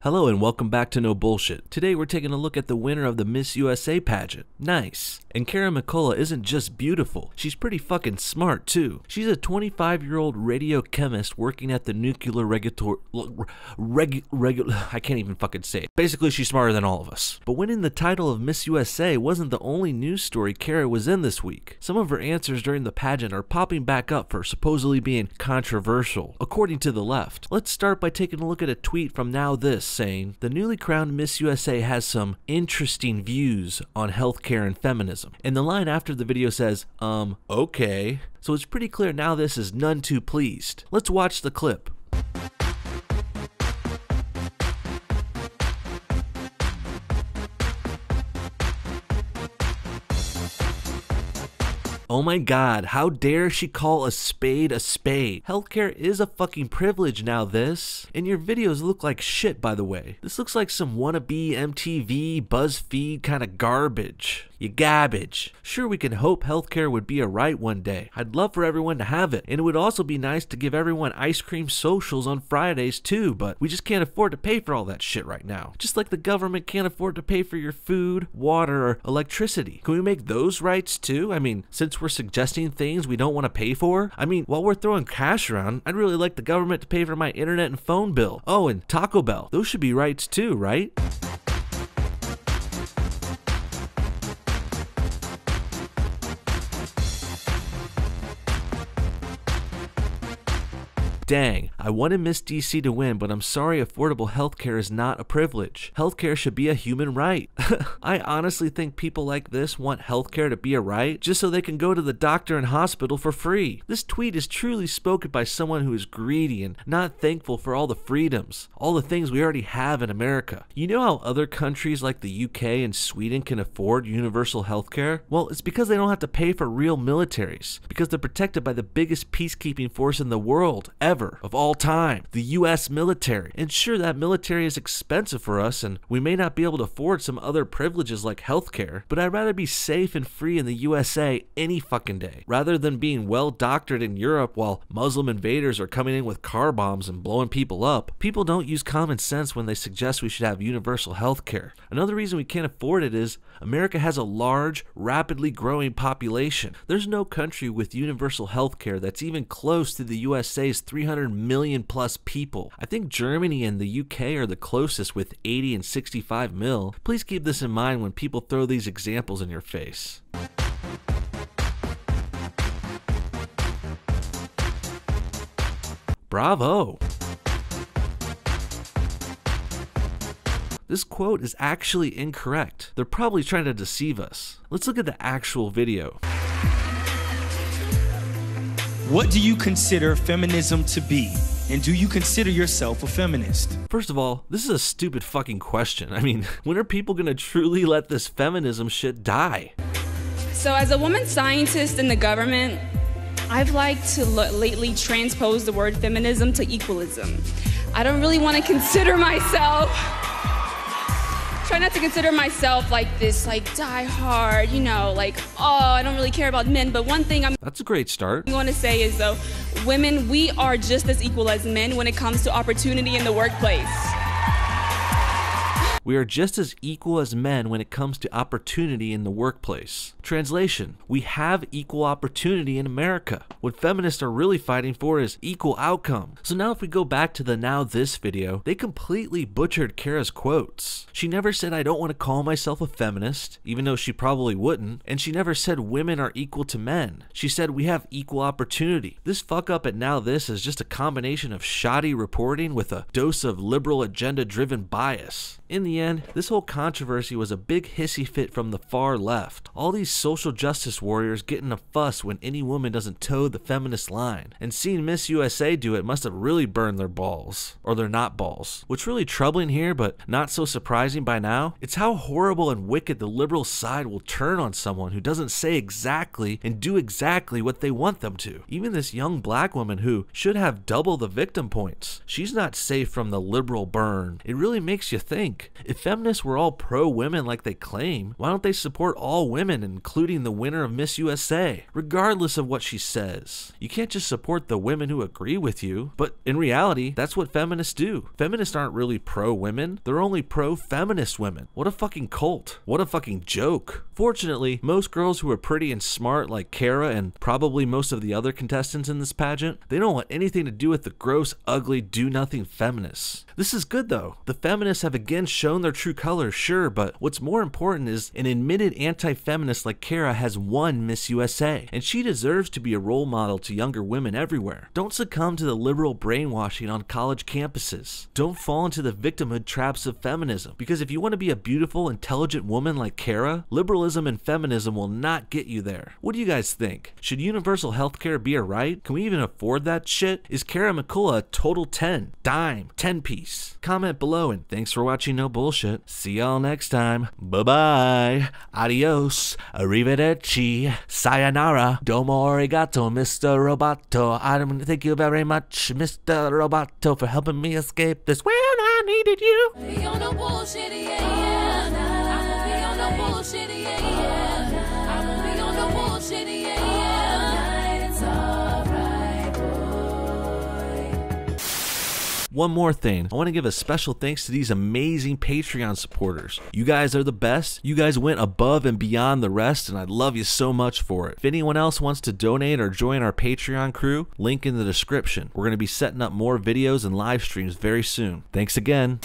Hello and welcome back to No Bullshit. Today we're taking a look at the winner of the Miss USA pageant. Nice. And Kara McCullough isn't just beautiful, she's pretty fucking smart too. She's a 25-year-old radiochemist working at the nuclear I can't even fucking say it. Basically, she's smarter than all of us. But winning the title of Miss USA wasn't the only news story Kara was in this week. Some of her answers during the pageant are popping back up for supposedly being controversial, according to the left. Let's start by taking a look at a tweet from Now This saying, the newly crowned Miss USA has some interesting views on healthcare and feminism. And the line after the video says, okay. So it's pretty clear Now This is none too pleased. Let's watch the clip. Oh my god, how dare she call a spade a spade? Healthcare is a fucking privilege Now This. And your videos look like shit, by the way. This looks like some wannabe MTV, BuzzFeed kind of garbage. You garbage. Sure, we can hope healthcare would be a right one day. I'd love for everyone to have it. And it would also be nice to give everyone ice cream socials on Fridays too, but we just can't afford to pay for all that shit right now. Just like the government can't afford to pay for your food, water, or electricity. Can we make those rights too? I mean, since we're suggesting things we don't want to pay for? I mean, while we're throwing cash around, I'd really like the government to pay for my internet and phone bill. Oh, and Taco Bell. Those should be rights too, right? Dang, I wanted Miss DC to win, but I'm sorry affordable healthcare is not a privilege. Healthcare should be a human right. I honestly think people like this want healthcare to be a right just so they can go to the doctor and hospital for free. This tweet is truly spoken by someone who is greedy and not thankful for all the freedoms, all the things we already have in America. You know how other countries like the UK and Sweden can afford universal healthcare? Well, it's because they don't have to pay for real militaries, because they're protected by the biggest peacekeeping force in the world ever. Of all time, the US military. And sure, that military is expensive for us and we may not be able to afford some other privileges like healthcare, but I'd rather be safe and free in the USA any fucking day, rather than being well doctored in Europe while Muslim invaders are coming in with car bombs and blowing people up. People don't use common sense when they suggest we should have universal healthcare. Another reason we can't afford it is America has a large, rapidly growing population. There's no country with universal healthcare that's even close to the USA's 300 million plus people. I think Germany and the UK are the closest with 80 and 65 mil. Please keep this in mind when people throw these examples in your face. Bravo! This quote is actually incorrect. They're probably trying to deceive us. Let's look at the actual video. What do you consider feminism to be? And do you consider yourself a feminist? First of all, this is a stupid fucking question. I mean, when are people gonna truly let this feminism shit die? So as a woman scientist in the government, I've liked to lately transpose the word feminism to equalism. I don't really want to consider myself, try not to consider myself like this, like die hard, you know, like, oh, I don't really care about men. But one thing that's a great start. going to say is though, women, we are just as equal as men when it comes to opportunity in the workplace. We are just as equal as men when it comes to opportunity in the workplace. Translation: we have equal opportunity in America. What feminists are really fighting for is equal outcome. So now if we go back to the Now This video, they completely butchered Kara's quotes. She never said I don't want to call myself a feminist, even though she probably wouldn't, and she never said women are equal to men. She said we have equal opportunity. This fuck up at Now This is just a combination of shoddy reporting with a dose of liberal agenda-driven bias. In the end, this whole controversy was a big hissy fit from the far left. All these social justice warriors get in a fuss when any woman doesn't toe the feminist line. And seeing Miss USA do it must have really burned their balls. Or their not balls. What's really troubling here, but not so surprising by now, it's how horrible and wicked the liberal side will turn on someone who doesn't say exactly and do exactly what they want them to. Even this young black woman who should have double the victim points. She's not safe from the liberal burn. It really makes you think. think? If feminists were all pro-women like they claim, why don't they support all women, including the winner of Miss USA, regardless of what she says? You can't just support the women who agree with you, but in reality, that's what feminists do. Feminists aren't really pro-women, they're only pro-feminist women. What a fucking cult. What a fucking joke. Fortunately, most girls who are pretty and smart like Kara and probably most of the other contestants in this pageant, they don't want anything to do with the gross, ugly, do-nothing feminists. This is good though. The feminists have again shown their true colors, sure, but what's more important is an admitted anti-feminist like Kara has won Miss USA, and she deserves to be a role model to younger women everywhere. Don't succumb to the liberal brainwashing on college campuses. Don't fall into the victimhood traps of feminism, because if you want to be a beautiful, intelligent woman like Kara, liberalism and feminism will not get you there. What do you guys think? Should universal healthcare be a right? Can we even afford that shit? Is Kara McCullough a total 10, dime, 10 piece? Comment below, and thanks for watching No Bullshit. See y'all next time. Bye-bye. Adios. Arrivederci. Sayonara. Domo arigato, Mr. Roboto. Thank you very much, Mr. Roboto, for helping me escape this when I needed you. Be on no bullshit, yeah. I'ma be on no bullshit, yeah. I'ma be on no bullshit, yeah. It's alright, boy. One more thing, I want to give a special thanks to these amazing Patreon supporters. You guys are the best. You guys went above and beyond the rest, and I love you so much for it. If anyone else wants to donate or join our Patreon crew, link in the description. We're going to be setting up more videos and live streams very soon. Thanks again.